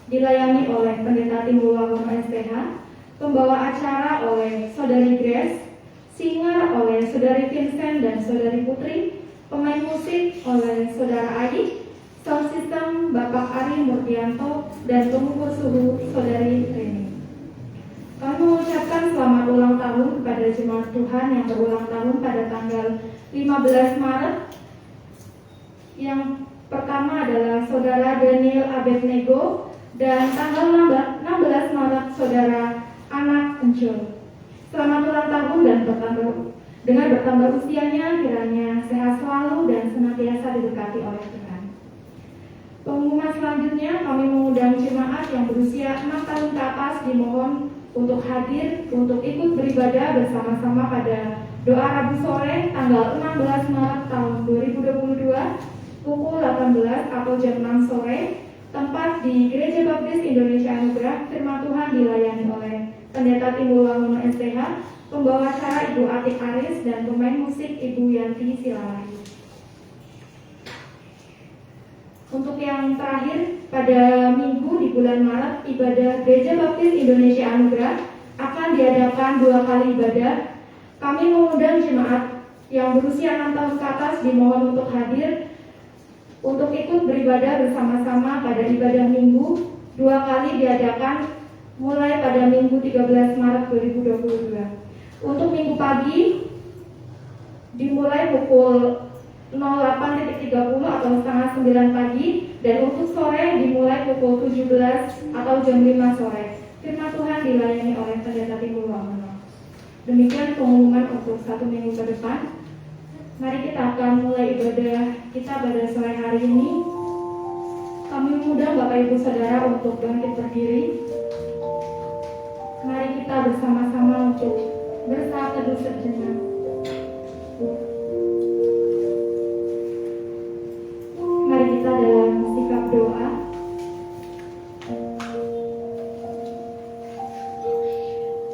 dilayani oleh Pendeta Timbul Wangono SPH, pembawa acara oleh Saudari Grace, singer oleh Saudari Vincent dan Saudari Putri, pemain musik oleh Saudara Adi, sound system Bapak Ari Murtianto, dan pengukur suhu Saudari Reni. Kami mengucapkan selamat ulang tahun kepada jemaat Tuhan yang berulang tahun pada tanggal 15 Maret. Yang pertama adalah Saudara Daniel Abednego, dan tanggal 16 Maret Saudara Anak Encul. Selamat ulang tahun dan dengan bertambah usianya kiranya sehat selalu dan senantiasa diberkati oleh Tuhan. Pengumuman selanjutnya, kami mengundang jemaat yang berusia 6 tahun ke atas dimohon untuk hadir untuk ikut beribadah bersama-sama pada doa Rabu sore tanggal 16 Maret tahun 2022 pukul 18 atau jam 6 sore, tempat di Gereja Baptis Indonesia Anugerah. Firman Tuhan dilayani oleh Pendeta Timbul Wangono SPH, pembawa acara Ibu Atik Aris, dan pemain musik Ibu Yanti Silalahi. Untuk yang terakhir, pada minggu di bulan Maret, ibadah Gereja Baptis Indonesia Anugerah akan diadakan 2 kali ibadah. Kami mengundang jemaat yang berusia 6 tahun ke atas dimohon untuk hadir untuk ikut beribadah bersama-sama pada ibadah minggu. 2 kali diadakan mulai pada minggu 13 Maret 2022. Untuk minggu pagi dimulai pukul 08.30 atau setengah 9 pagi, dan untuk sore dimulai pukul 17 atau jam 5 sore. Firman Tuhan dilayani oleh Pendeta Timbul Wangono. Demikian pengumuman untuk 1 minggu ke depan. Mari kita akan mulai ibadah kita pada sore hari ini. Kami mengundang Bapak Ibu Saudara untuk bangkit berdiri. Mari kita bersama-sama untuk bersaat teduh sejenak. Mari kita dalam sikap doa.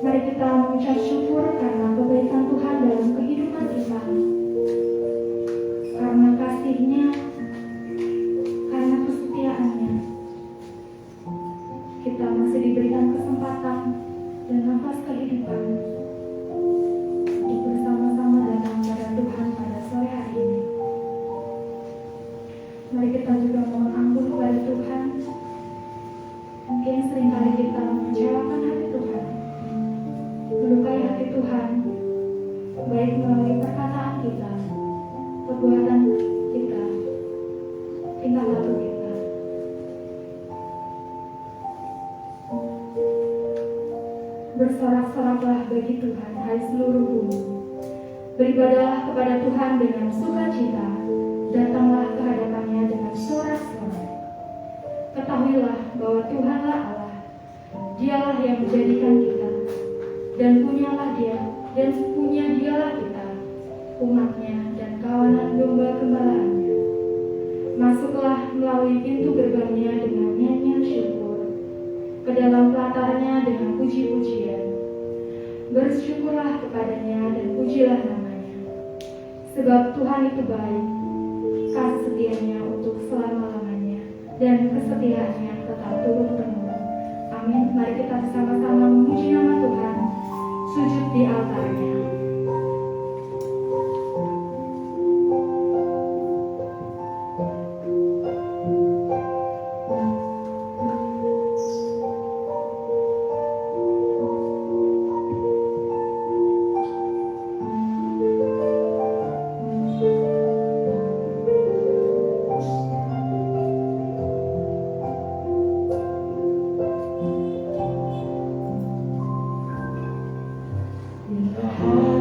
Mari kita mengucap syukur karena kebaikan Tuhan dalam kehidupan kita, karena kasih-Nya, karena kesetiaan-Nya. Kita masih diberikan kesempatan dan nafas kehidupan untuk bersama-sama datang kepada Tuhan pada sore hari ini. Mari kita juga mohon ampun kepada Tuhan. Mungkin seringkali kita mengecewakan hati Tuhan, melukai hati Tuhan, baik melalui perkataan kita, perbuatan kita, tingkah laku kita. Bersorak-soraklah bagi Tuhan, hai seluruh bumi. Beribadahlah kepada Tuhan dengan sukacita, datanglah ke hadapan-Nya dengan sorak-sorai. Ketahuilah bahwa Tuhanlah Allah, Dialah yang menjadikan kita, dan punya Dialah kita, umat-Nya dan kawanan domba gembalaannya. Masuklah melalui pintu gerbang-Nya dengan nyanyian syukur, ke dalam latarnya dengan puji-pujian. Bersyukurlah kepada-Nya dan pujilah nama-Nya. Sebab Tuhan itu baik, kasih setia-Nya untuk selama-lamanya, dan kesetiaan-Nya tetap turun-temurun. Amin. Mari kita bersama-sama memuji nama Tuhan, sujud di altar-Nya. In the heart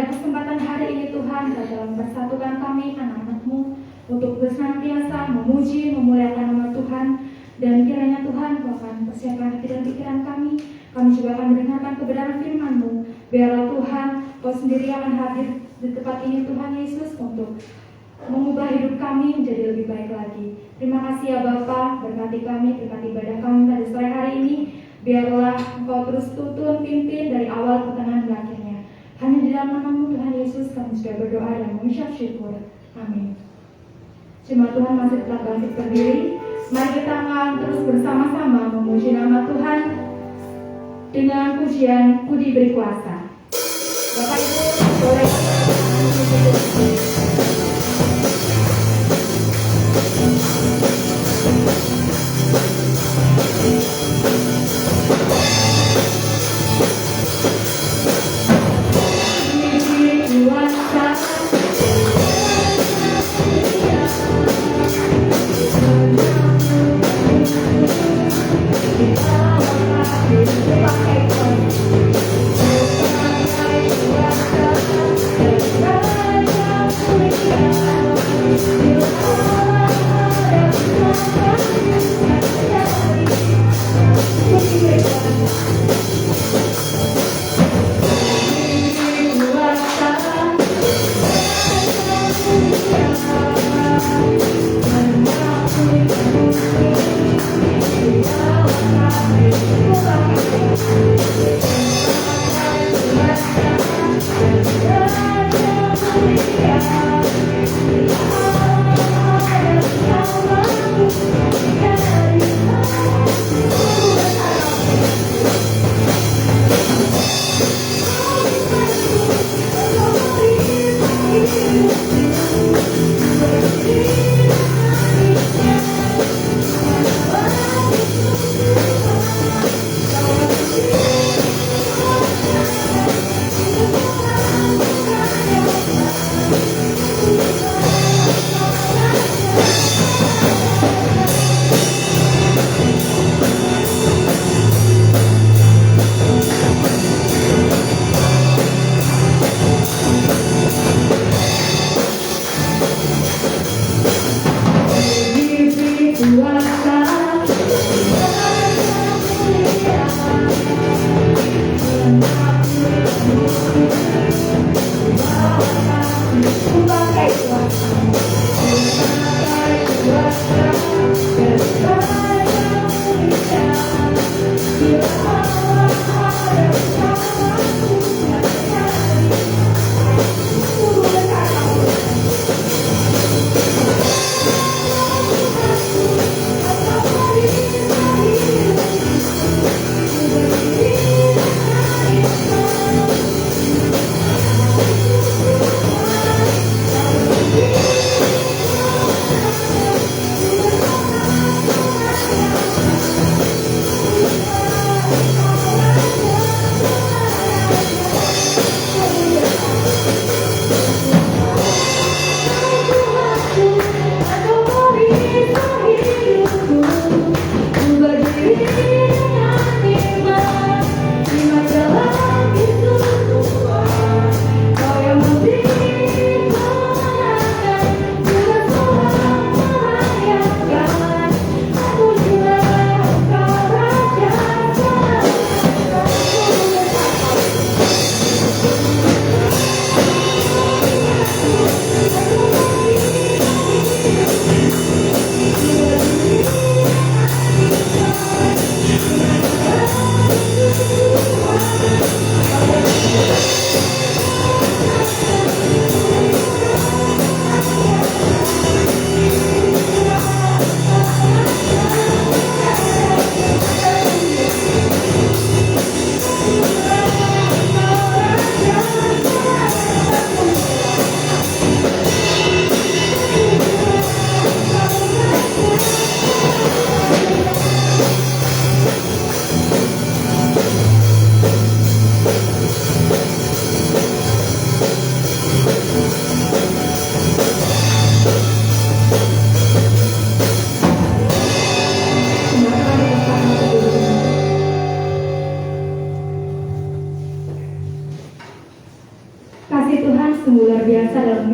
pada kesempatan hari ini Tuhan, dalam persatukan kami anak-anak-Mu untuk senantiasa memuji, memuliakan nama Tuhan, dan kiranya Tuhan Kau akan persiapkan hati dan pikiran kami. Kami juga akan mendengarkan kebenaran firman-Mu. Biarlah Tuhan, Kau sendiri akan hadir di tempat ini Tuhan Yesus untuk mengubah hidup kami menjadi lebih baik lagi. Terima kasih ya Bapa, berkati kami, berkati ibadah kami pada sore hari ini. Biarlah Engkau terus tuntun, pimpin dari awal, pertengahan, dan akhirnya. Hanya di dalam nama-Mu Tuhan Yesus kami sudah berdoa dan mengucap syukur. Amin. Jemaat Tuhan masih tetap bangkit berdiri. Mari kita akan terus bersama-sama memuji nama Tuhan dengan pujian Ku Diberi Kuasa. Bapak Ibu, boleh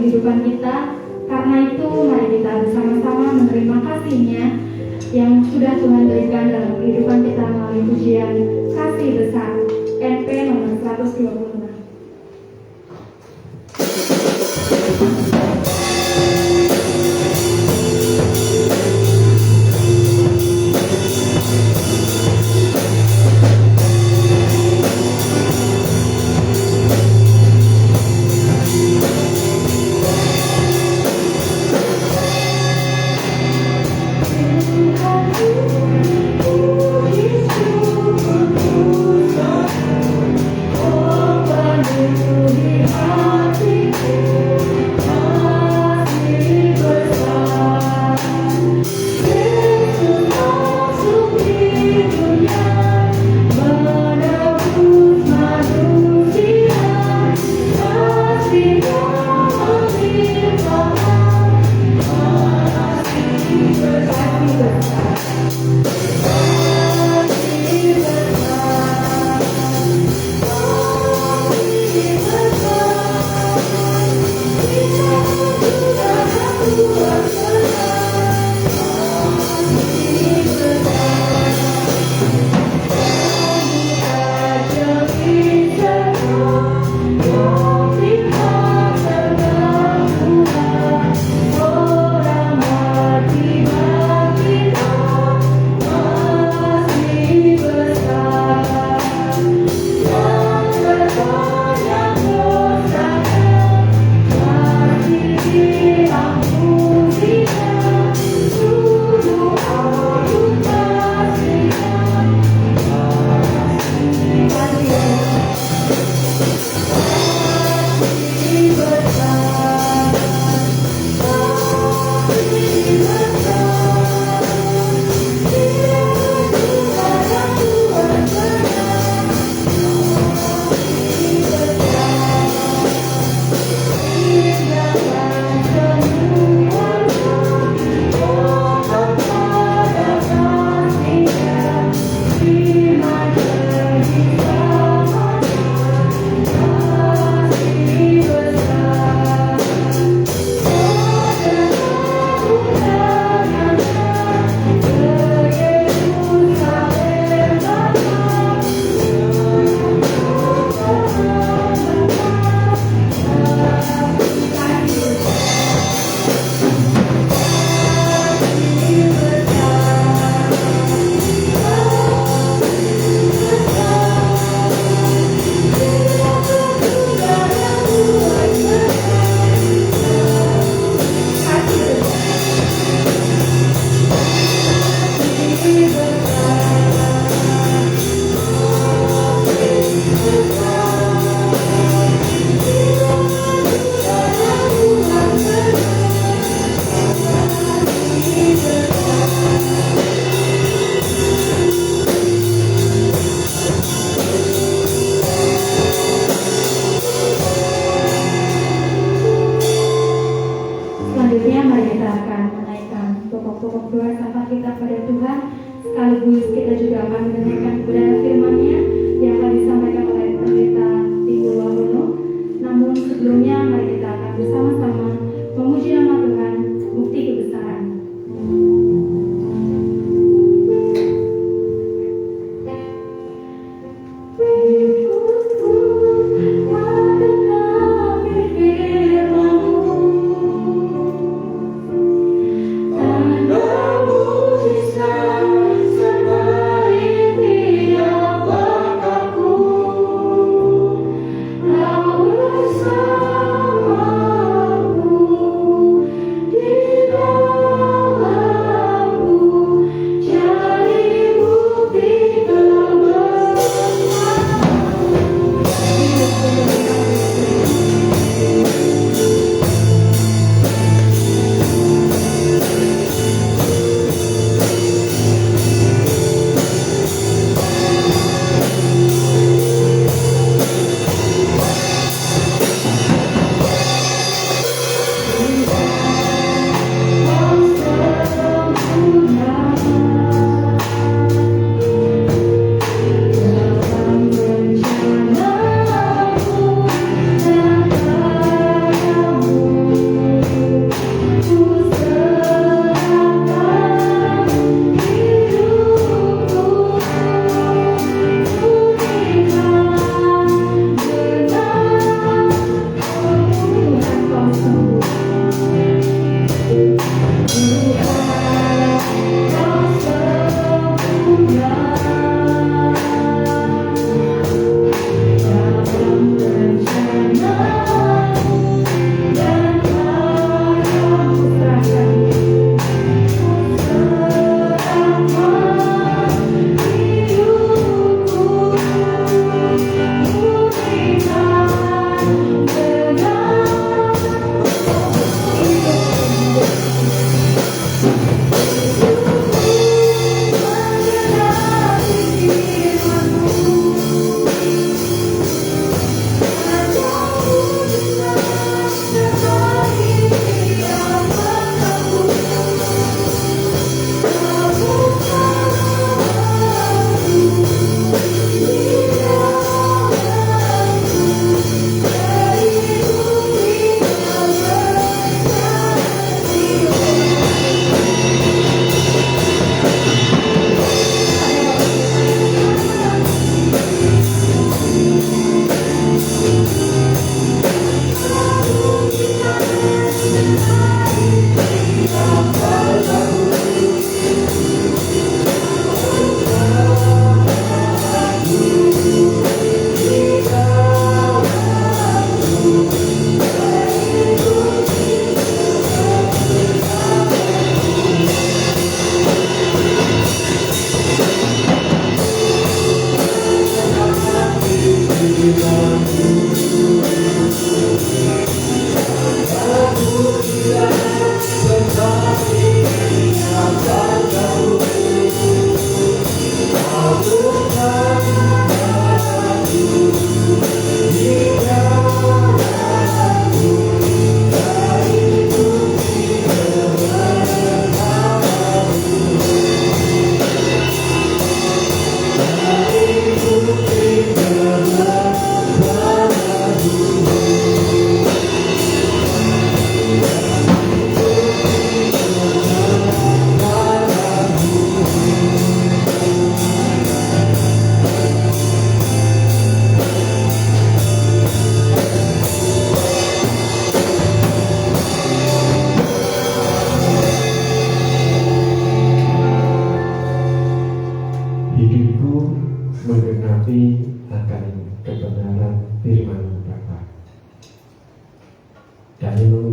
kehidupan kita. Karena itu, mari kita bersama-sama menerima kasih-Nya yang sudah Tuhan berikan dalam kehidupan kita melalui pujian Kasih Besar NP nomor 126. sekaligus kita juga akan mendengarkan kebenaran firman-Nya yang akan disampaikan oleh Pendeta Timbul Wahono. Namun sebelumnya mari kita akan bersama-sama memuji nama Tuhan, bukti kebesaran. Bersama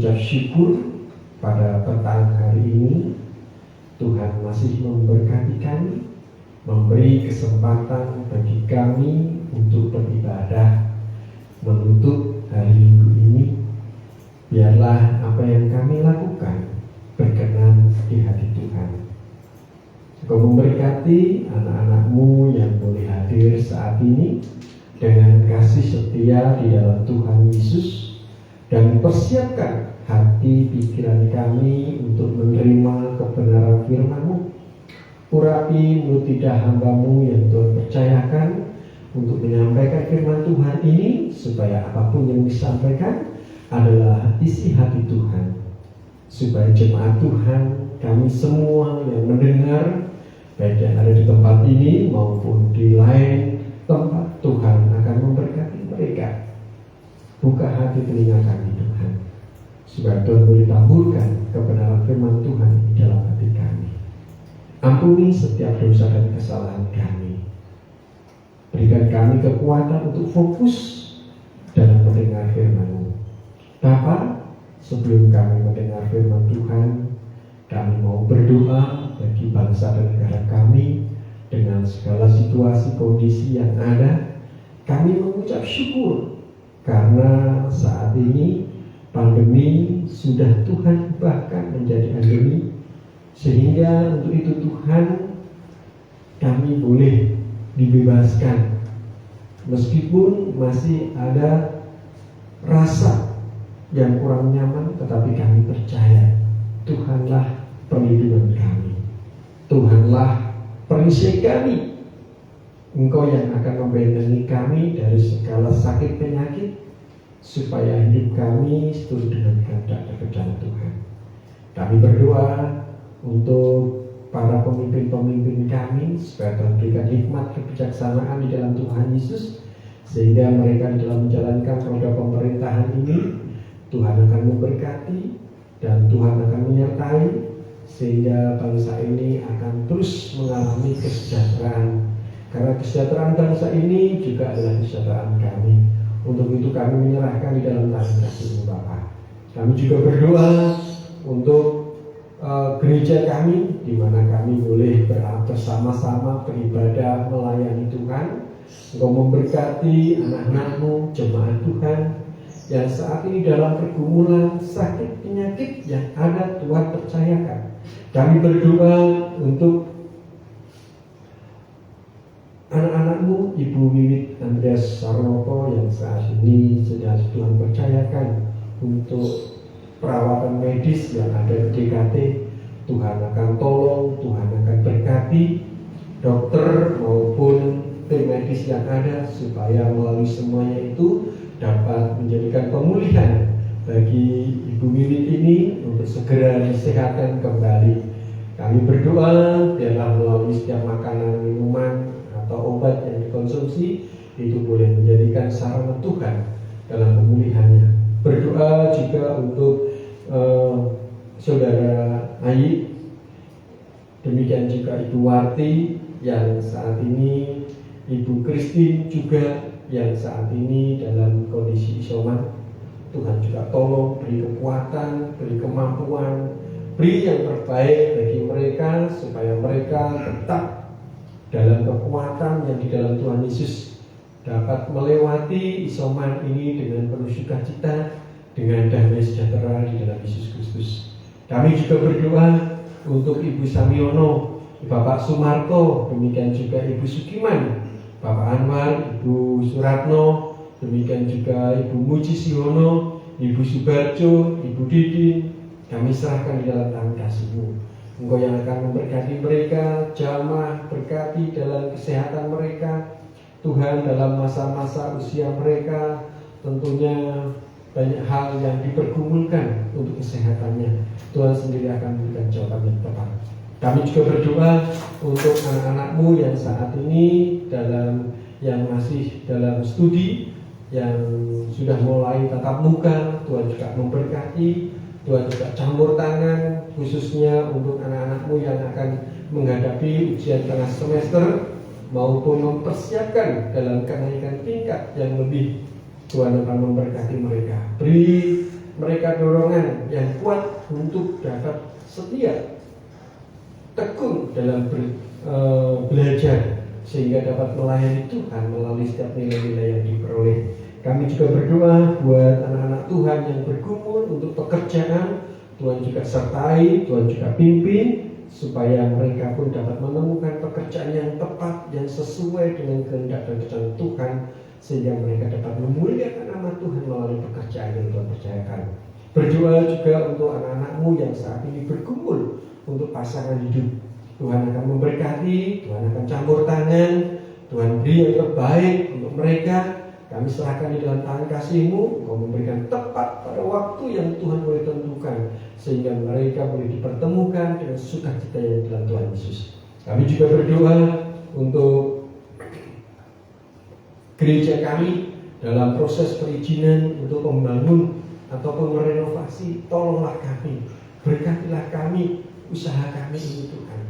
mengucap syukur pada petang hari ini Tuhan masih memberkati kami, memberi kesempatan bagi kami untuk beribadah menutup hari Minggu ini. Biarlah apa yang kami lakukan berkenan di hati Tuhan. Engkau memberkati anak-anak-Mu yang boleh hadir saat ini dengan kasih setia di dalam Tuhan Yesus, dan persiapkan hati pikiran kami untuk menerima kebenaran firman-Mu. Urapi mulut lidah hamba-Mu yang Tuhan percayakan untuk menyampaikan firman Tuhan ini, supaya apapun yang disampaikan adalah isi hati Tuhan, supaya jemaat Tuhan, kami semua yang mendengar, baik yang ada di tempat ini maupun di lain tempat, Tuhan akan memberkati mereka. Buka hati telinga kami Tuhan, supaya Tuhan boleh taburkan kebenaran firman Tuhan di dalam hati kami. Ampuni setiap dosa dan kesalahan kami. Berikan kami kekuatan untuk fokus dalam mendengar firman-Mu. Bapa, sebelum kami mendengar firman Tuhan, kami mau berdoa bagi bangsa dan negara kami dengan segala situasi kondisi yang ada. Kami mengucap syukur karena saat ini pandemi sudah Tuhan bahkan menjadi endemi, sehingga untuk itu Tuhan kami boleh dibebaskan meskipun masih ada rasa yang kurang nyaman, tetapi kami percaya Tuhanlah perlindungan kami, Tuhanlah perisai kami. Engkau yang akan membentengi kami dari segala sakit penyakit, supaya hidup kami seturut dengan kehendak dan rencana Tuhan. Kami berdoa untuk para pemimpin-pemimpin kami, supaya Tuhan berikan hikmat kebijaksanaan di dalam Tuhan Yesus, sehingga mereka di dalam menjalankan roda pemerintahan ini, Tuhan akan memberkati dan Tuhan akan menyertai, sehingga bangsa ini akan terus mengalami kesejahteraan. Karena kesejahteraan bangsa ini juga adalah kesejahteraan kami. Untuk itu kami menyerahkan di dalam tangan kasih-Mu Bapa. Kami juga berdoa untuk gereja kami, di mana kami boleh bersama-sama beribadah melayani Tuhan. Engkau memberkati anak-anak-Mu, jemaat Tuhan yang saat ini dalam pergumulan sakit penyakit yang ada, Tuhan percayakan. Kami berdoa untuk anak-anak-Mu, Ibu Wiwit Andreas Sarnopo yang saat ini sedang Tuhan percayakan untuk perawatan medis yang ada di DKT. Tuhan akan tolong, Tuhan akan berkati dokter maupun tim medis yang ada, supaya melalui semuanya itu dapat menjadikan pemulihan bagi Ibu Wiwit ini untuk segera disehatkan kembali. Kami berdoa biarlah melalui setiap makanan, minuman, atau obat yang dikonsumsi itu boleh menjadikan sarana Tuhan dalam pemulihannya. Berdoa juga untuk Saudara Ayi, demikian juga Ibu Warti yang saat ini, Ibu Kristi juga yang saat ini dalam kondisi isoman. Tuhan juga tolong beri kekuatan, beri kemampuan, beri yang terbaik bagi mereka, supaya mereka tetap dalam kekuatan yang di dalam Tuhan Yesus, dapat melewati isoman ini dengan penuh sukacita, dengan damai sejahtera di dalam Yesus Kristus. Kami juga berdoa untuk Ibu Samiono, Bapak Sumarto, demikian juga Ibu Sukiman, Bapak Anwar, Ibu Suratno, demikian juga Ibu Muji Siono, Ibu Subarjo, Ibu Didi. Kami serahkan di dalam tangan kasih-Mu. Engkau yang akan memberkati mereka, jamah berkati dalam kesehatan mereka. Tuhan, dalam masa-masa usia mereka tentunya banyak hal yang dipergumulkan untuk kesehatannya. Tuhan sendiri akan memberikan jawaban yang tepat. Kami juga berdoa untuk anak-anak-Mu yang saat ini yang masih dalam studi, yang sudah mulai tatap muka. Tuhan juga memberkati. Tuhan juga campur tangan khususnya untuk anak-anak-Mu yang akan menghadapi ujian tengah semester maupun mempersiapkan dalam kenaikan tingkat yang lebih. Tuhan akan memberkati mereka. Beri mereka dorongan yang kuat untuk dapat setia, tekun dalam belajar, sehingga dapat melayani Tuhan melalui setiap nilai-nilai yang diperoleh. Kami juga berdoa buat anak-anak Tuhan yang bergumul untuk pekerjaan. Tuhan juga sertai, Tuhan juga pimpin, supaya mereka pun dapat menemukan pekerjaan yang tepat, yang sesuai dengan kehendak dan rencana Tuhan, sehingga mereka dapat memuliakan nama Tuhan melalui pekerjaan yang Tuhan percayakan. Berdoa juga untuk anak-anakmu yang saat ini bergumul untuk pasangan hidup. Tuhan akan memberkati, Tuhan akan campur tangan, Tuhan beri yang terbaik untuk mereka. Kami serahkan di dalam tangan kasih-Mu, Engkau memberikan tepat pada waktu yang Tuhan boleh tentukan, sehingga mereka boleh dipertemukan dengan sukacita yang dalam Tuhan Yesus. Kami juga berdoa untuk gereja kami dalam proses perizinan untuk membangun ataupun merenovasi. Tolonglah kami, berkatilah kami, usaha kami ini Tuhan.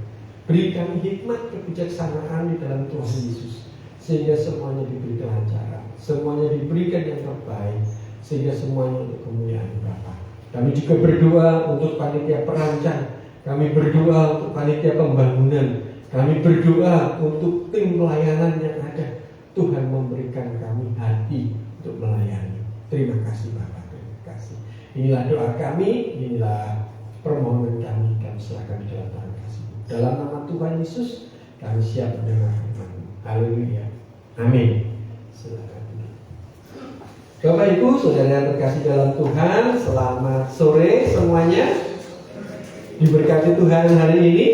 Beri kami hikmat kebijaksanaan di dalam Tuhan Yesus, sehingga semuanya diberi kelancaran, semuanya diberikan yang terbaik, sehingga semuanya untuk kemuliaan Bapa. Kami juga berdoa untuk panitia perancang, kami berdoa untuk panitia pembangunan, kami berdoa untuk tim pelayanan yang ada. Tuhan memberikan kami hati untuk melayani. Terima kasih Bapak, terima kasih. Inilah doa kami, inilah permohonan kami serahkan di dalam tangan kasih. Dalam nama Tuhan Yesus, kami siap mendengar firman-Mu. Haleluya. Amin. Silakan. Bapak Ibu, saudara yang terkasih dalam Tuhan, selamat sore semuanya. Diberkati Tuhan hari ini.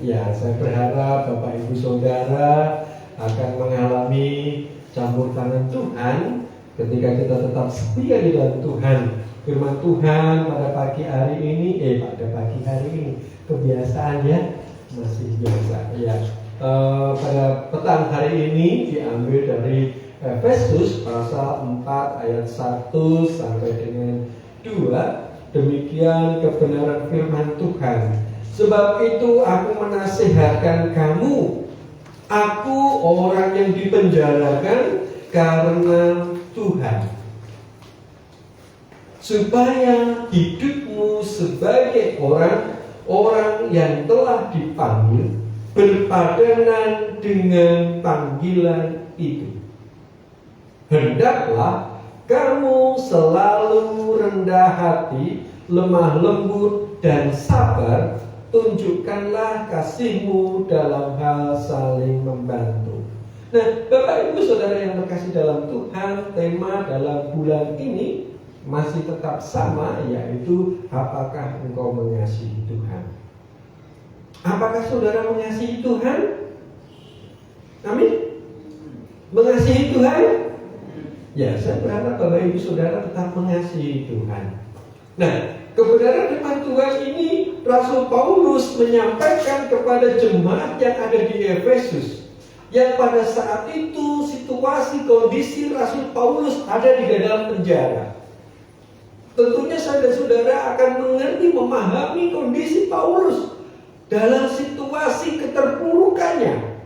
Ya, saya berharap Bapak Ibu saudara akan mengalami campur tangan Tuhan ketika kita tetap setia di dalam Tuhan. Firman Tuhan pada pagi hari ini, kebiasaan ya, masih biasa ya. Pada petang hari ini diambil dari Efesus pasal 4 ayat 1 sampai dengan 2. Demikian kebenaran firman Tuhan. Sebab itu aku menasihatkan kamu, aku orang yang dipenjarakan karena Tuhan, supaya hidupmu sebagai orang yang telah dipanggil berpadanan dengan panggilan itu. Hendaklah kamu selalu rendah hati, lemah lembut dan sabar. Tunjukkanlah kasih-Mu dalam hal saling membantu. Nah, Bapak Ibu Saudara yang terkasih dalam Tuhan, tema dalam bulan ini masih tetap sama, yaitu apakah engkau mengasihi Tuhan? Apakah saudara mengasihi Tuhan? Amin. Mengasihi Tuhan? Ya, saya berharap Bapak Ibu Saudara tetap mengasihi Tuhan. Nah, kebenaran firman Tuhan ini Rasul Paulus menyampaikan kepada jemaat yang ada di Efesus, yang pada saat itu situasi kondisi Rasul Paulus ada di dalam penjara. Tentunya saya dan saudara akan mengerti, memahami kondisi Paulus dalam situasi keterpurukannya,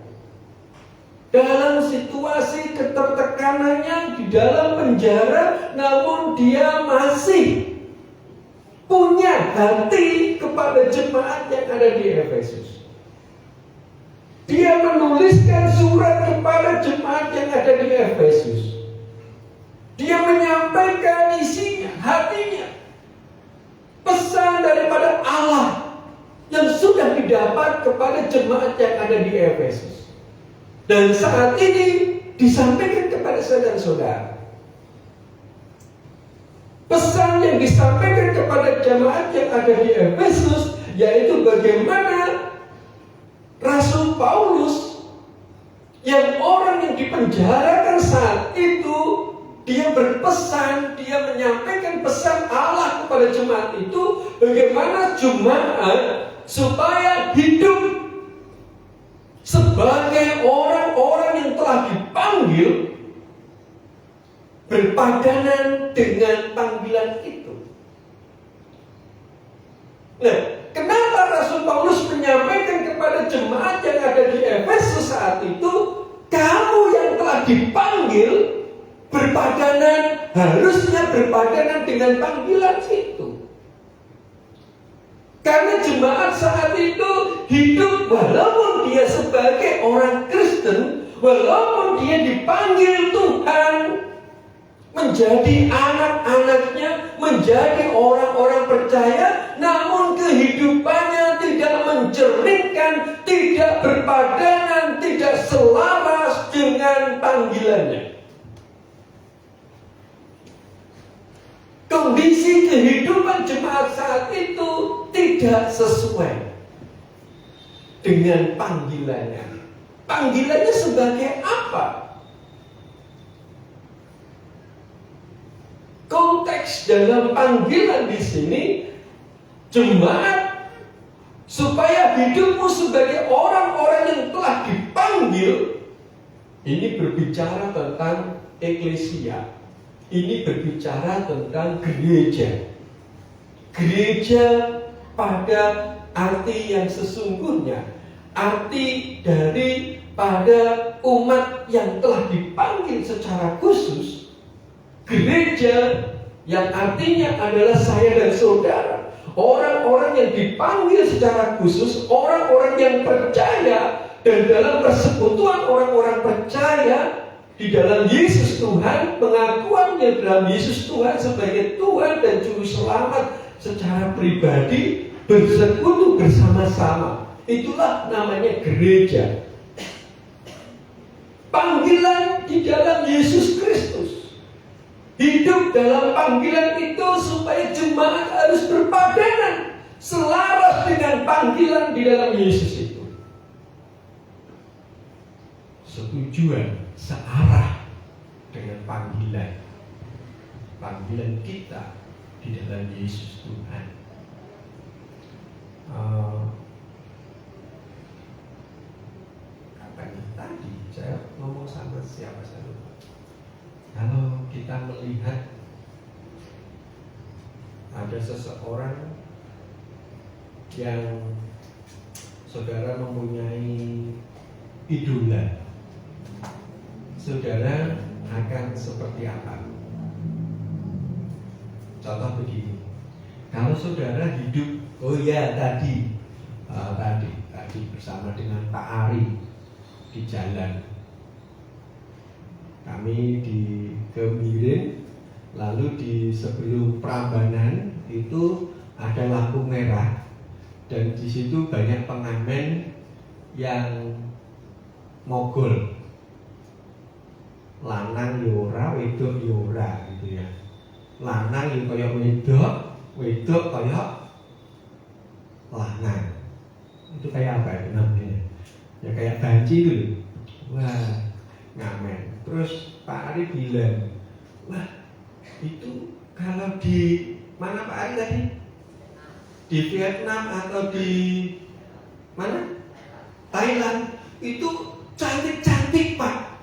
dalam situasi ketertekanannya di dalam penjara, namun dia masih punya hati kepada jemaat yang ada di Efesus. Dia menuliskan surat kepada jemaat yang ada di Efesus. Dia menyampaikan isinya, hatinya, pesan daripada Allah yang sudah didapat kepada jemaat yang ada di Efesus. Dan saat ini disampaikan kepada saya dan saudara. Pesan yang disampaikan kepada jemaat yang ada di Efesus, yaitu bagaimana Rasul Paulus yang orang yang dipenjarakan saat itu, dia berpesan, dia menyampaikan pesan Allah kepada jemaat itu, bagaimana jemaat supaya hidup sebagai orang-orang yang telah dipanggil berpadanan dengan panggilan itu. Nah, kenapa Rasul Paulus menyampaikan kepada jemaat yang ada di Efesus saat itu, kamu yang telah dipanggil berpadanan harusnya berpadanan dengan panggilan itu. Karena jemaat saat itu hidup walaupun dia sebagai orang Kristen, walaupun dia dipanggil Tuhan menjadi anak-anaknya, menjadi orang-orang percaya, namun kehidupannya tidak mencerminkan, tidak berpadanan, tidak selaras dengan panggilannya. Kondisi kehidupan jemaat saat itu tidak sesuai dengan panggilannya. Panggilannya sebagai apa? Konteks dalam panggilan di sini, jemaat supaya hidupmu sebagai orang-orang yang telah dipanggil, ini berbicara tentang eklesia. Ini berbicara tentang gereja. Gereja pada arti yang sesungguhnya, arti daripada umat yang telah dipanggil secara khusus. Gereja yang artinya adalah saya dan saudara, orang-orang yang dipanggil secara khusus, orang-orang yang percaya, dan dalam persekutuan orang-orang percaya di dalam Yesus Tuhan, pengakuannya dalam Yesus Tuhan sebagai Tuhan dan Juru Selamat secara pribadi, bersekutu bersama-sama. Itulah namanya gereja. Panggilan di dalam Yesus Kristus. Hidup dalam panggilan itu supaya jemaat harus berpadanan, selaras dengan panggilan di dalam Yesus itu. Setujuan, searah dengan panggilan kita di dalam Yesus Tuhan. Kapan tadi saya ngomong sama siapa saya lupa. Kalau kita melihat ada seseorang yang saudara mempunyai idola, saudara akan seperti apa? Contoh begini, kalau saudara hidup, tadi bersama dengan Pak Ari di jalan, kami di Gemirin, lalu di sebelum Prambanan itu ada lampu merah, dan di situ banyak pengamen yang mogol. Lanang yora, wedok yora gitu ya. Lanang yang kaya wedok, wedok kaya lanang. Itu kayak apa itu namanya? Ya kayak banci gitu. Wah, ngamen. Terus Pak Ari bilang, wah itu kalau di mana Pak Ari tadi? Di Vietnam atau di mana? Thailand itu cantik-cantik Pak.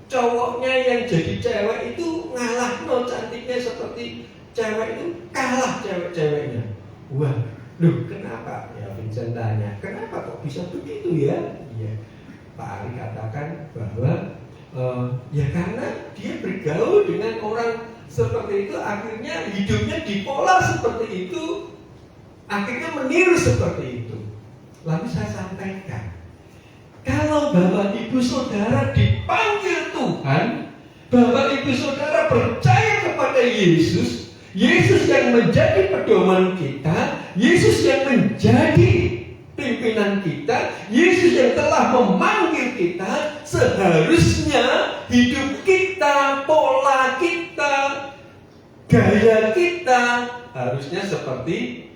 Cowoknya yang jadi cewek itu ngalah, cantiknya seperti cewek itu kalah cewek-ceweknya. Wah, kenapa? Ya Vincent tanya, kenapa kok bisa begitu ya? Iya, Pak Ari katakan bahwa ya karena dia bergaul dengan orang seperti itu, akhirnya hidupnya dipola seperti itu, akhirnya meniru seperti itu. Lalu saya sampaikan, kalau Bapak Ibu Saudara dipanggil Tuhan, Bapak Ibu Saudara percaya kepada Yesus, Yesus yang menjadi pedoman kita, Yesus yang menjadi pimpinan kita, Yesus yang telah memanggil kita, seharusnya hidup kita, pola kita, gaya kita harusnya seperti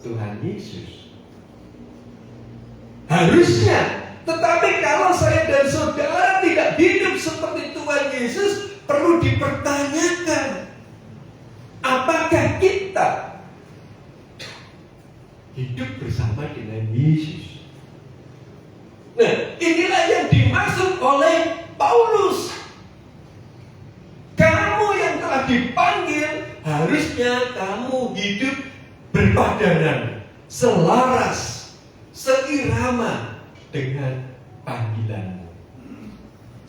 Tuhan Yesus. Harusnya. Tetapi kalau saya dan saudara tidak hidup seperti Tuhan Yesus, perlu dipertanyakan, apakah kita hidup bersama dengan Yesus? Nah, inilah yang dimaksud oleh Paulus. Kamu yang telah dipanggil, harusnya kamu hidup berpadanan, selaras, seirama dengan panggilanmu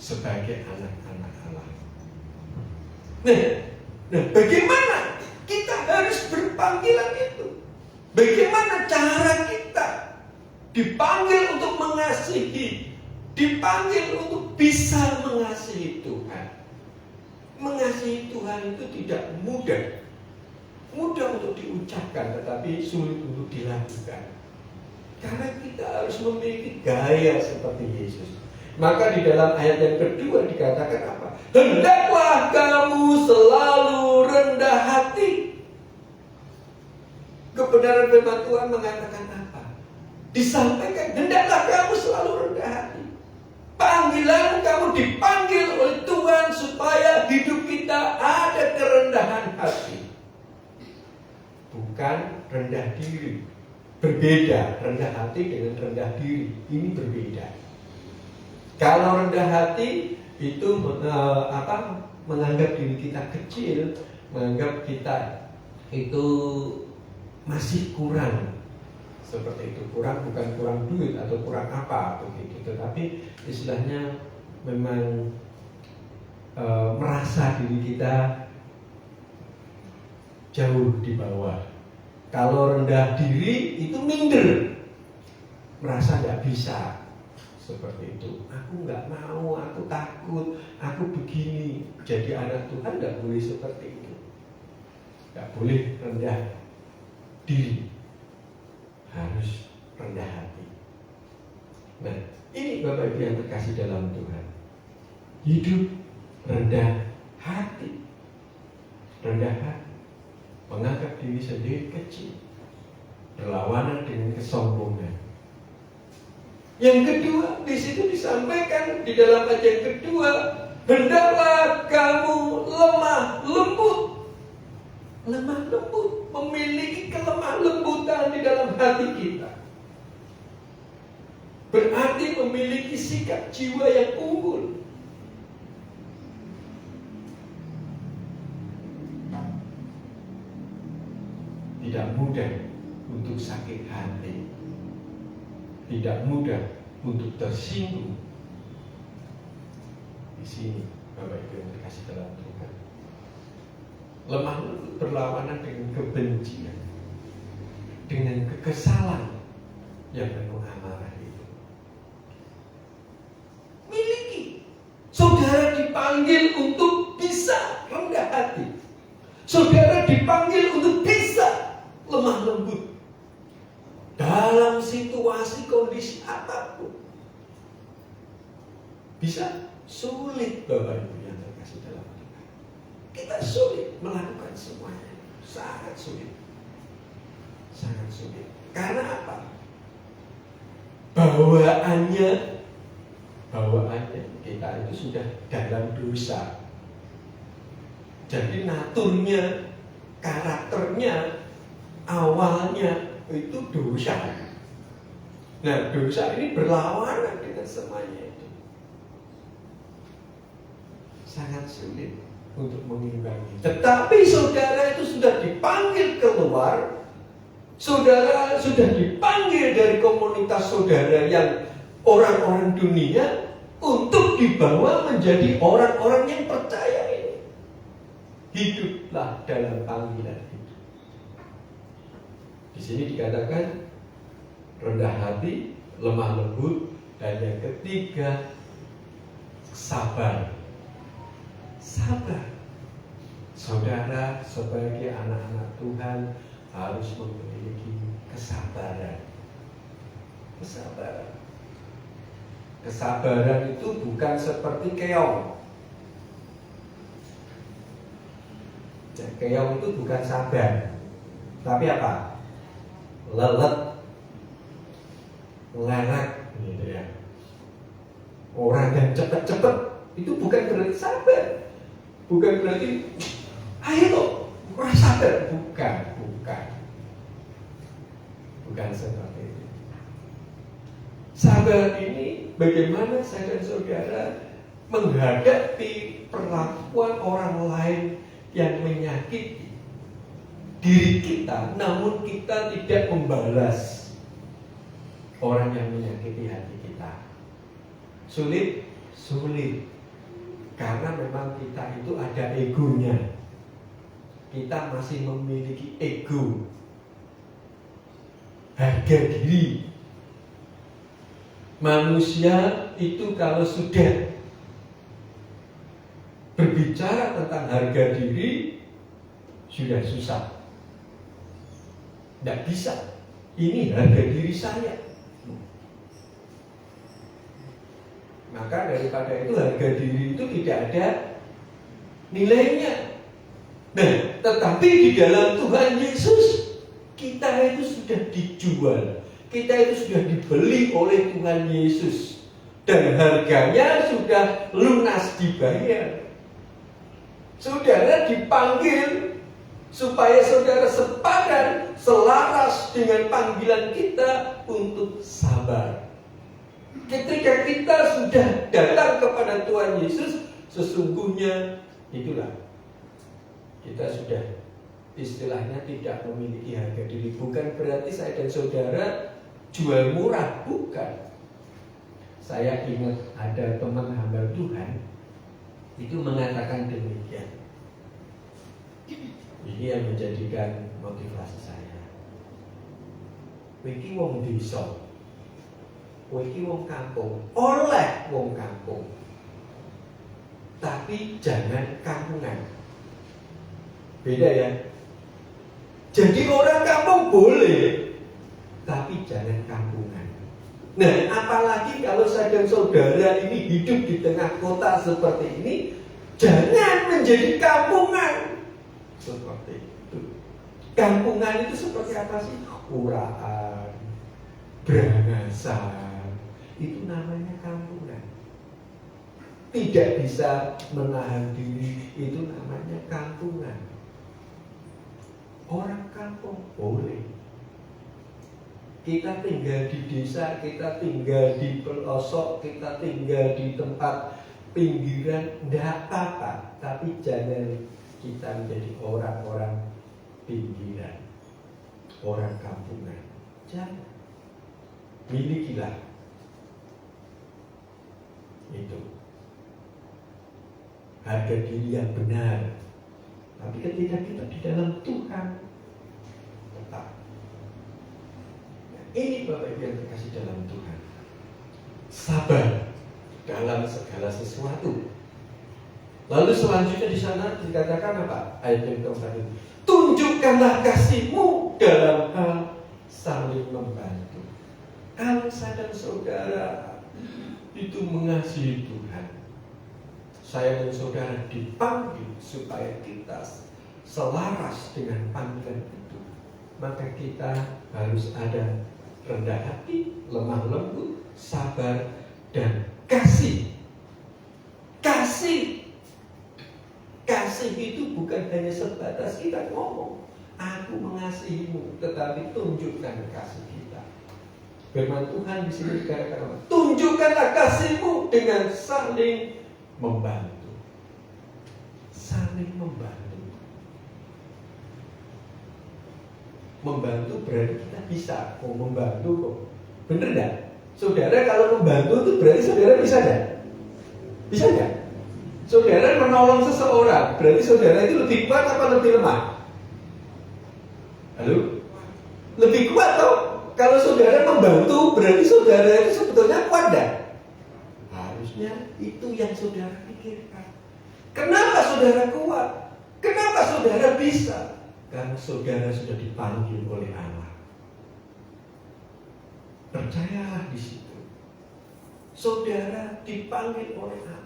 sebagai anak-anak Allah. Nah, bagaimana kita harus berpanggilan itu? Bagaimana cara kita dipanggil untuk mengasihi, dipanggil untuk bisa mengasihi Tuhan? Mengasihi Tuhan itu tidak mudah. Mudah untuk diucapkan, tetapi sulit untuk dilakukan. Karena kita harus memiliki gaya seperti Yesus. Maka di dalam ayat yang kedua dikatakan apa? Hendaklah kamu selalu rendah hati. Kebenaran firman Tuhan mengatakan apa? Disampaikan, hendaklah kamu selalu rendah hati. Panggilan kamu dipanggil oleh Tuhan supaya hidup kita ada kerendahan hati. Bukan rendah diri. Berbeda, rendah hati dengan rendah diri. Ini berbeda. Kalau rendah hati itu menganggap diri kita kecil, menganggap kita itu masih kurang. Seperti itu, kurang bukan kurang duit atau kurang apa begitu, tetapi istilahnya memang merasa diri kita jauh di bawah. Kalau rendah diri itu minder, merasa nggak bisa. Seperti itu, aku nggak mau, aku takut, aku begini. Jadi anak Tuhan nggak boleh seperti itu, nggak boleh rendah diri, harus rendah hati. Nah, ini Bapak Ibu yang terkasih dalam Tuhan, hidup rendah hati, menganggap diri sendiri kecil, berlawanan dengan kesombongan. Yang kedua, di situ disampaikan di dalam ayat yang kedua, hendaklah kamu lemah lembut. Lemah lembut, memiliki kelemah lembutan di dalam hati kita. Berarti memiliki sikap jiwa yang unggul. Tidak mudah untuk sakit hati. Tidak mudah untuk tersinggung. Di sini Bapak Ibu yang terkasih dalam Tuhan, lemah lembut berlawanan dengan kebencian, dengan kekesalan yang penuh amarah itu. Miliki. Saudara dipanggil untuk bisa rendah hati. Saudara dipanggil untuk bisa lemah lembut dalam situasi kondisi apapun. Bisa sulit Bapak Ibu yang terkasih dalam Tuhan. Kita sulit melakukan semuanya. Sangat sulit. Sangat sulit. Karena apa? Bawaannya kita itu sudah dalam dosa. Jadi naturnya, karakternya, awalnya itu dosa. Nah, dosa ini berlawanan dengan semuanya itu. Sangat sulit untuk mengimbangi. Tetapi saudara itu sudah dipanggil keluar. Saudara sudah dipanggil dari komunitas saudara yang orang-orang dunia untuk dibawa menjadi orang-orang yang percaya ini. Hiduplah dalam panggilan itu. Di sini dikatakan rendah hati, lemah lembut, dan yang ketiga sabar. Sabar. Saudara sebagai anak-anak Tuhan harus memiliki kesabaran. Kesabaran. Kesabaran itu bukan seperti keong. Ya, keong itu bukan sabar, tapi apa? Lelet, ngelanak, gitu ya. Orang yang cepet-cepet itu bukan berarti sabar, bukan berarti ayo sabar, bukan seperti itu. Sabar ini bagaimana saya dan saudara menghadapi perlakuan orang lain yang menyakiti diri kita, namun kita tidak membalas orang yang menyakiti hati kita. Sulit. Karena memang kita itu ada egonya. Kita masih memiliki ego, harga diri. Manusia itu kalau sudah berbicara tentang harga diri, sudah susah. Tidak bisa. Ini harga diri saya. Maka daripada itu harga diri itu tidak ada nilainya. Nah, tetapi di dalam Tuhan Yesus kita itu sudah dijual. Kita itu sudah dibeli oleh Tuhan Yesus. Dan harganya sudah lunas dibayar. Saudara dipanggil supaya saudara sepadan, selaras dengan panggilan kita untuk sabar. Ketika kita sudah datang kepada Tuhan Yesus, sesungguhnya itulah kita sudah istilahnya tidak memiliki harga diri. Bukan berarti saya dan saudara jual murah, bukan. Saya ingat ada teman hamba Tuhan itu mengatakan demikian. Ini yang menjadikan motivasi saya. Iki wong desa, iki wong kampung, oleh wong kampung. Tapi jangan kampungan. Beda ya. Jadi orang kampung boleh, tapi jangan kampungan. Nah, apalagi kalau saya dan saudara ini hidup di tengah kota seperti ini, jangan menjadi kampungan. Seperti itu. Kampungan itu seperti apa sih? Uraan, berangasan, itu namanya kampungan. Tidak bisa menahan diri, itu namanya kampungan. Orang kampung boleh. Kita tinggal di desa, kita tinggal di pelosok, kita tinggal di tempat pinggiran, tidak apa-apa. Tapi jangan kita menjadi orang-orang pinggiran, orang kampungan. Jangan. Milikilah itu harga diri yang benar. Tapi ketika kita di dalam Tuhan, tetap. Nah, ini Bapak Ibu yang terkasih dalam Tuhan. Sabar dalam segala sesuatu. Lalu selanjutnya di sana dikatakan apa? Ayat yang keempat itu. Tunjukkanlah kasih-Mu dalam hal saling membantu. Kalau saya dan saudara itu mengasihi Tuhan, saya dan saudara dipanggil supaya kita selaras dengan panggilan itu, maka kita harus ada rendah hati, lemah lembut, sabar, dan kasih. Kasih itu bukan hanya sebatas kita ngomong, aku mengasihimu, tetapi tunjukkan kasih kita. Firman Tuhan di sini dikatakan, tunjukkanlah kasih-Mu dengan saling membantu. Saling membantu. Membantu berarti kita bisa membantu kok. Bener enggak? Saudara kalau membantu itu berarti saudara bisa enggak? Bisa enggak? Saudara menolong seseorang, berarti saudara itu lebih kuat apa lebih lemah? Halo? Lebih kuat toh? Kalau saudara membantu, berarti saudara itu sebetulnya kuat enggak? Harusnya itu yang saudara pikirkan. Kenapa saudara kuat? Kenapa saudara bisa? Karena saudara sudah dipanggil oleh Allah. Percayalah di situ. Saudara dipanggil oleh Allah.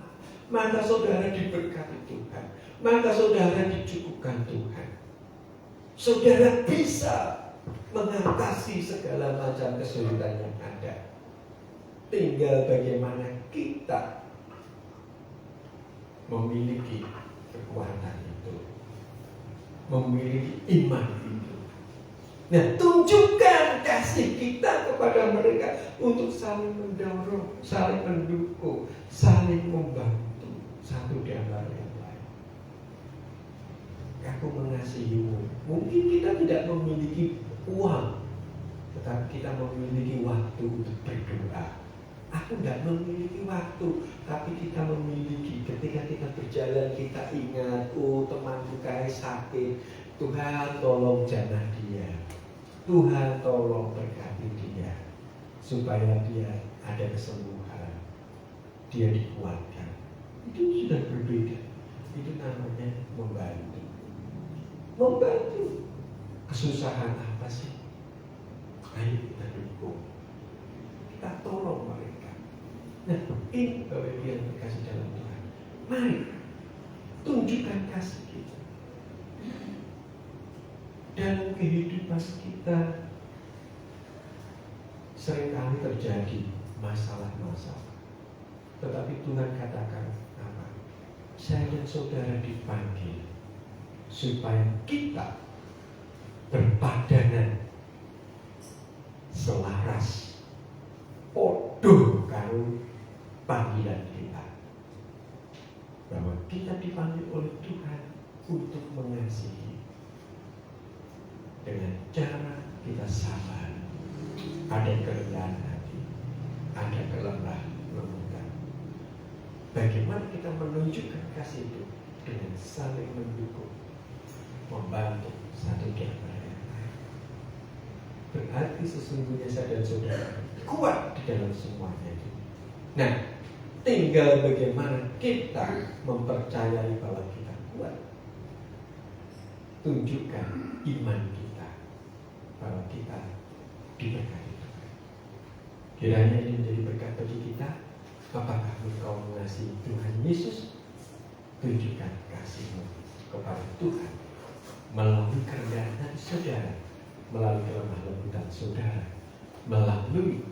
Maka saudara diberkati Tuhan. Maka saudara dicukupkan Tuhan. Saudara bisa mengatasi segala macam kesulitan yang ada. Tinggal bagaimana kita memiliki kekuatan itu, memiliki iman itu. Nah, tunjukkan kasih kita kepada mereka untuk saling mendorong, saling mendukung, saling membantu satu di antara yang lain. Aku mengasihimu. Mungkin kita tidak memiliki uang, tetapi kita memiliki waktu untuk berdoa. Aku aku tidak memiliki waktu. Tapi kita memiliki. Ketika kita berjalan, kita ingat, oh temanku kayak sakit, Tuhan tolong jamah dia, Tuhan tolong berkati dia, supaya dia ada kesembuhan, dia dikuatkan. Itu sudah berbeda. Itu namanya membantu. Membantu. Kesusahan apa sih? Ayo kita dukung, kita tolong mereka. Nah, ini Bapak Ibu yang terkasih dalam Tuhan, mari tunjukkan kasih kita. Dalam kehidupan kita seringkali terjadi masalah-masalah, tetapi Tuhan katakan apa? Saya dan saudara dipanggil supaya kita berpadanan selaras podo karo panggilan kita, bahwa kita dipanggil oleh Tuhan untuk mengasihi dengan cara kita sabar, ada kerendahan hati, ada kelemah lembutan. Bagaimana kita menunjukkan kasih itu? Dengan saling mendukung, membantu satu sama lain. Berarti sesungguhnya saya dan saudara kuat di dalam semuanya itu. Nah, tinggal bagaimana kita mempercayai bahwa kita kuat. Tunjukkan iman kita bahwa kita diberkati Tuhan. Kiranya ini menjadi berkat bagi kita. Apakah engkau mengasihi Tuhan Yesus? Tunjukkan kasihmu kepada Tuhan melalui kerendahan hati saudara, melalui kelemah lembutan saudara, melalui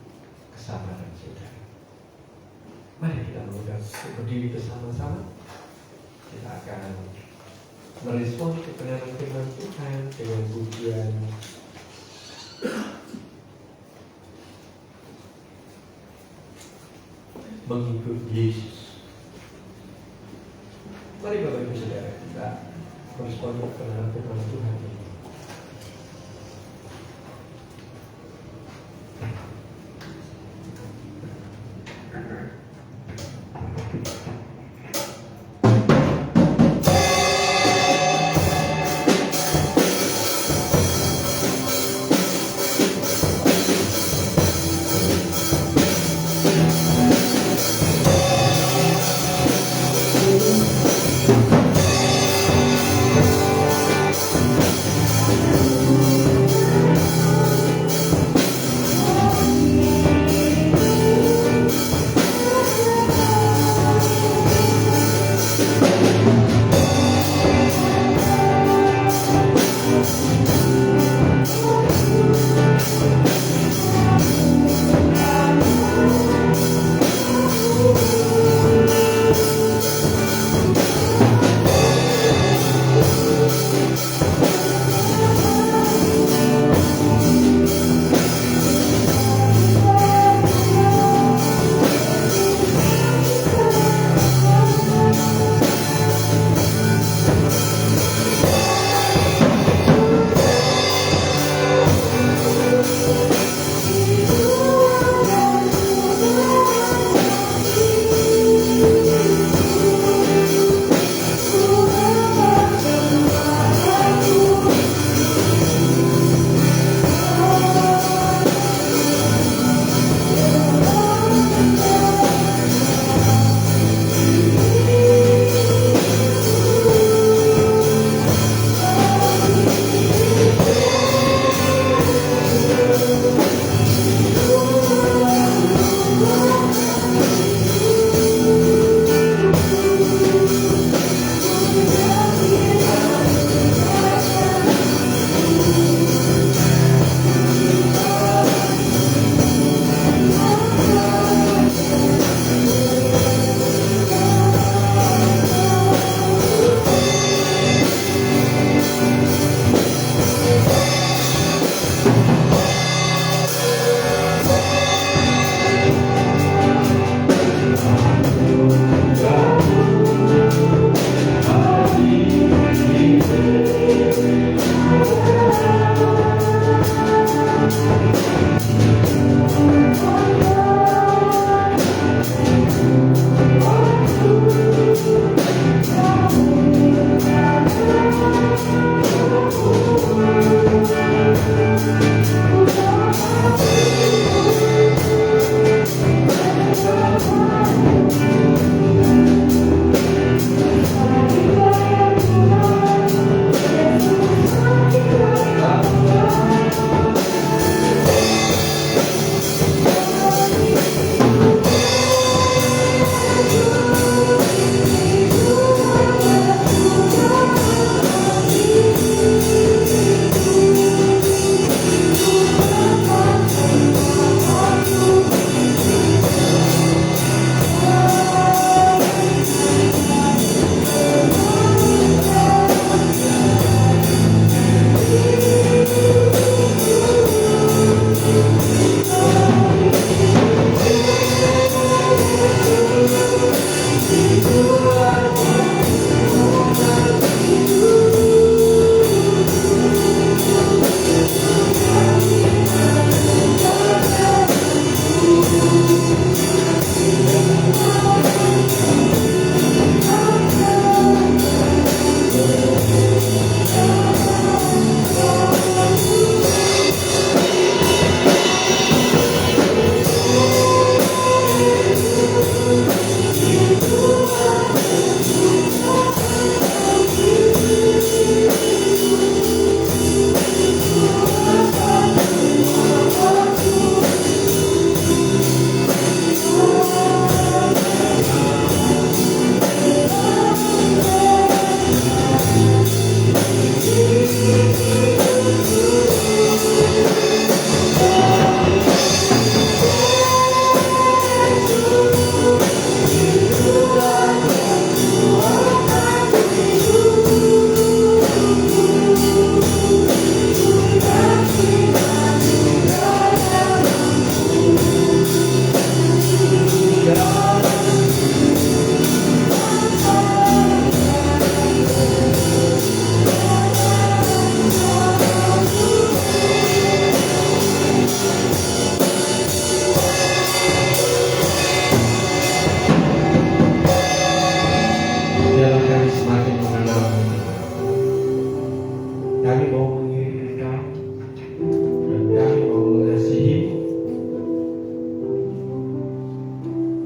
kesabaran saudara. Mari kita mengundang berdiri bersama-sama. Kita akan merespon kebenaran firman Tuhan dengan pujian mengikut Yesus. Mari Bapak Ibu Saudara, kita merespon kebenaran firman Tuhan ini.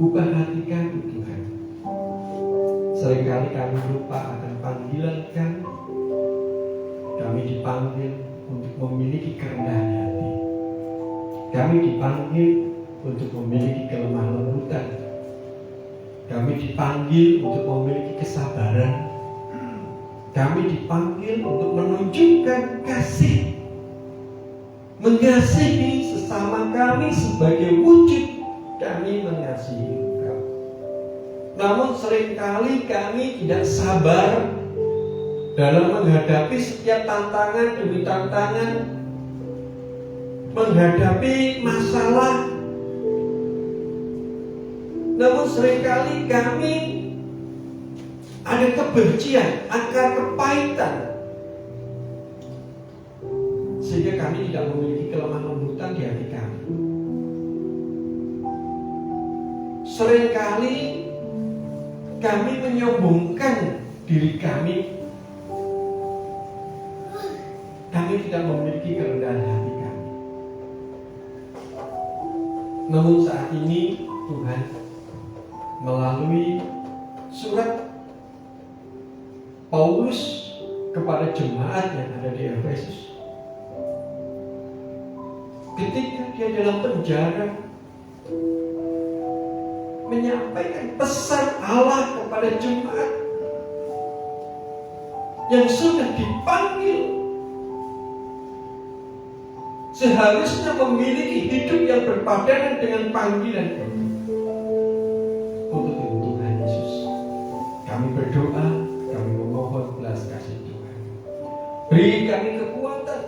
ubah hati kami Tuhan. Seringkali kami lupa akan panggilan kami. Kami dipanggil untuk memiliki kerendahan hati. Kami dipanggil untuk memiliki kelemah lembutan. Kami dipanggil untuk memiliki kesabaran. Kami dipanggil untuk menunjukkan kasih, mengasihi sesama kami sebagai wujud kami mengasihi Engkau. Namun seringkali kami tidak sabar dalam menghadapi setiap tantangan demi tantangan, menghadapi masalah. Namun seringkali kami ada kebencian, akar kepahitan, sehingga kami tidak memiliki kelemah lembutan di hati kami. Seringkali kami menyombongkan diri kami. Kami tidak memiliki kerendahan hati kami. Namun saat ini Tuhan melalui surat Paulus kepada jemaat yang ada di Efesus, ketika dia dalam penjara menyampaikan pesan Allah kepada jemaat yang sudah dipanggil seharusnya memiliki hidup yang berpadanan dengan panggilan itu. Untuk itu Tuhan Yesus, kami berdoa, kami memohon belas kasih Tuhan. Beri kami kekuatan,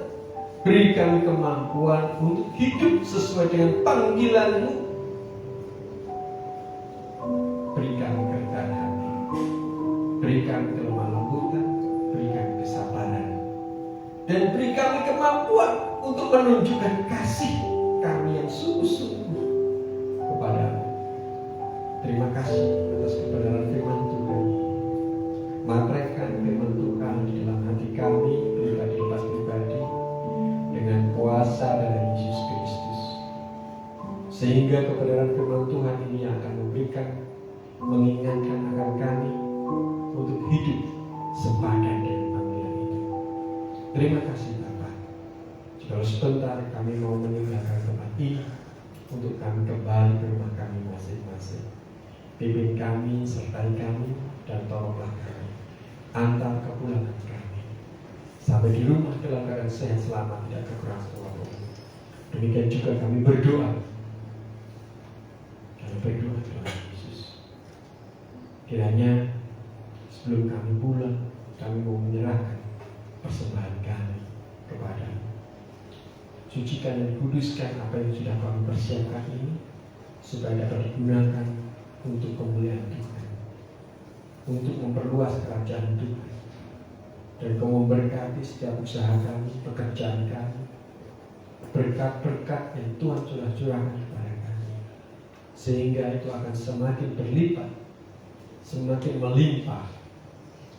beri kami kemampuan untuk hidup sesuai dengan panggilan-Mu. Beri kami kerendahan hati, beri kami kelemah lembutan, beri kami kesabaran, dan beri kami kemampuan untuk menunjukkan kasih kami yang sungguh-sungguh kepada-Mu. Terima kasih atas kebenaran firman Tuhan. Matraikan firman Tuhan di dalam hati kami pribadi dengan kuasa dari Yesus Kristus, sehingga kebenaran firman Tuhan ini akan mengingatkan akan kami untuk hidup sepadan dengan panggilan itu. Terima kasih Bapak. Kalau sebentar kami mau meninggalkan tempat ini untuk kami kembali ke rumah kami masing-masing. Pimpin kami, sertai kami, dan tolonglah kami antar kepulangan kami sampai di rumah dalam keadaan sehat selamat, tidak kekurangan apapun. Demikian juga kami berdoa. Kami berdoa Tuhan Yesus, kiranya sebelum kami pulang, kami mau menyerahkan persembahan kami kepada-Mu. Sucikan dan kuduskan apa yang sudah kami persiapkan ini, supaya dapat digunakan untuk kemuliaan Tuhan, untuk memperluas kerajaan Tuhan, dan Kau memberkati setiap usaha kami, pekerjaan kami, berkat-berkat yang Tuhan sudah curahkan kepada kami, sehingga itu akan semakin berlipat, semakin melimpah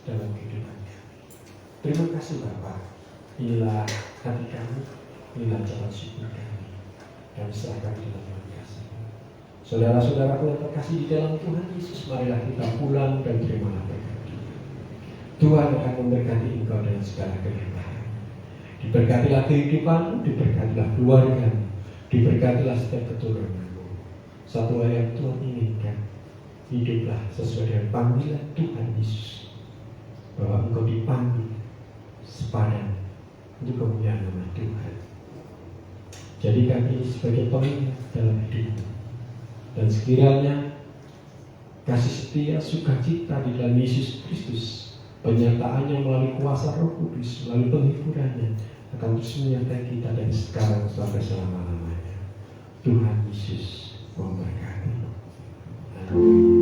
dalam kehidupan kami. Terima kasih Bapa. Inilah hati kami, inilah jalan syukur kami, dan serahkan di dalam kasih. Saudara-saudaraku yang terkasih di dalam Tuhan Yesus, marilah kita pulang dan terimalah berkat Tuhan. Tuhan akan memberkati engkau dengan segala kehidupan. Diberkatilah kehidupanmu, diberkatilah keluargamu, diberkatilah setiap keturunanmu. Satu hal yang Tuhan inginkan, hiduplah sesuai dengan panggilan Tuhan Yesus, bahwa engkau dipanggil sepadan untuk kemuliaan nama Tuhan. Jadikan ini sebagai pengingat dalam hidupmu, dan sekiranya kasih setia, sukacita di dalam Yesus Kristus, penyertaannya melalui kuasa Roh Kudus, melalui penghiburannya, akan terus menyertai kita dari sekarang sampai selama-lamanya. Tuhan Yesus memberkati. Amin.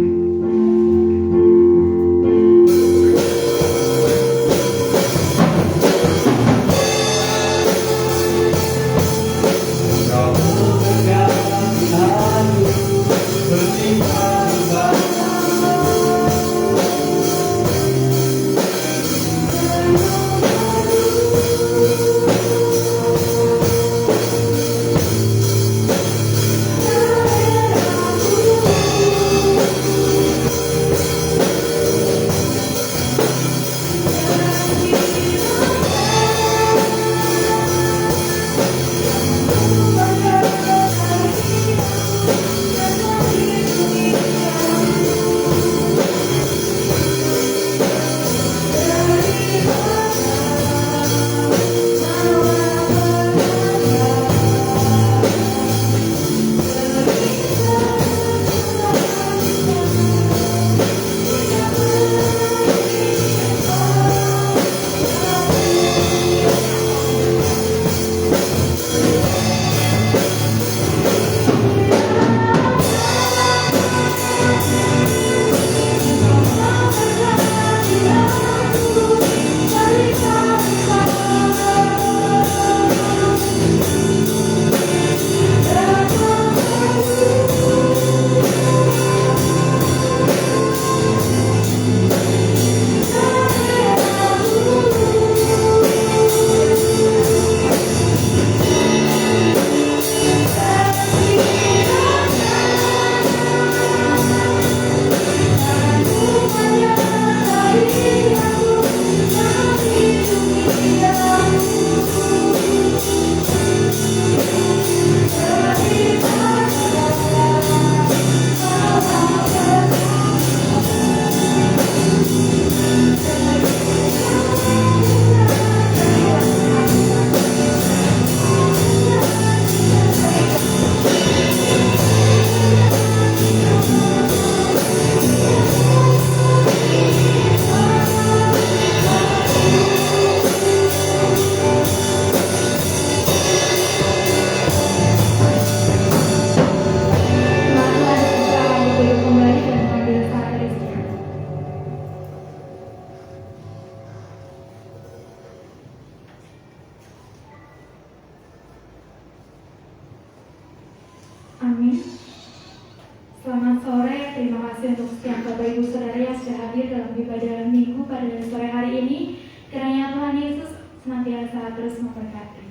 terima kasih untuk setiap Bapak Ibu Saudara yang sudah hadir dalam ibadah minggu pada sore hari ini. Kiranya Tuhan Yesus senantiasa terus memberkati.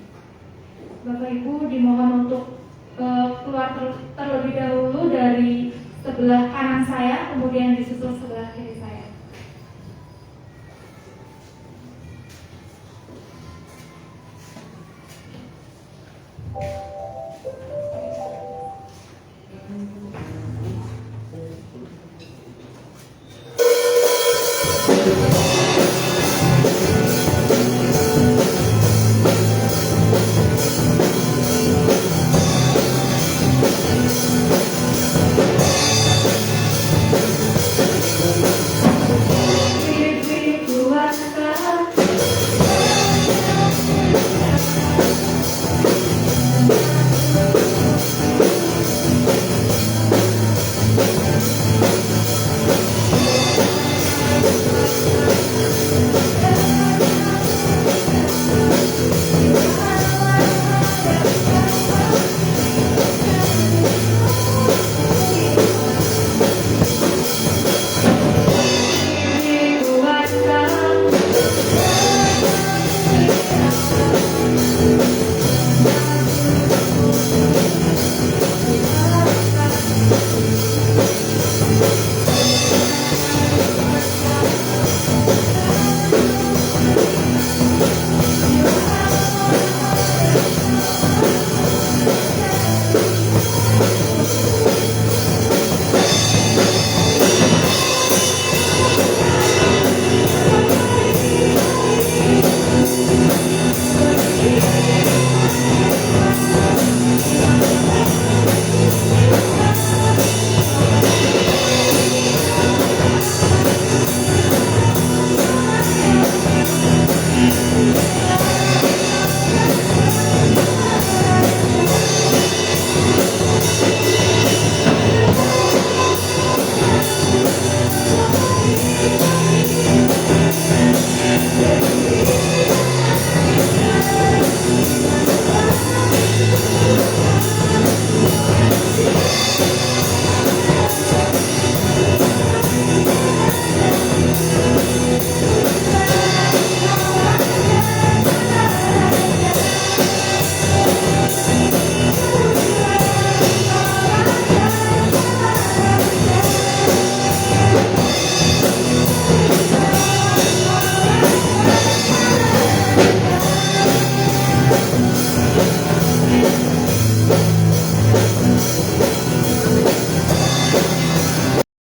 Bapak Ibu dimohon untuk keluar terlebih dahulu dari sebelah kanan saya, kemudian disusul sebelah kiri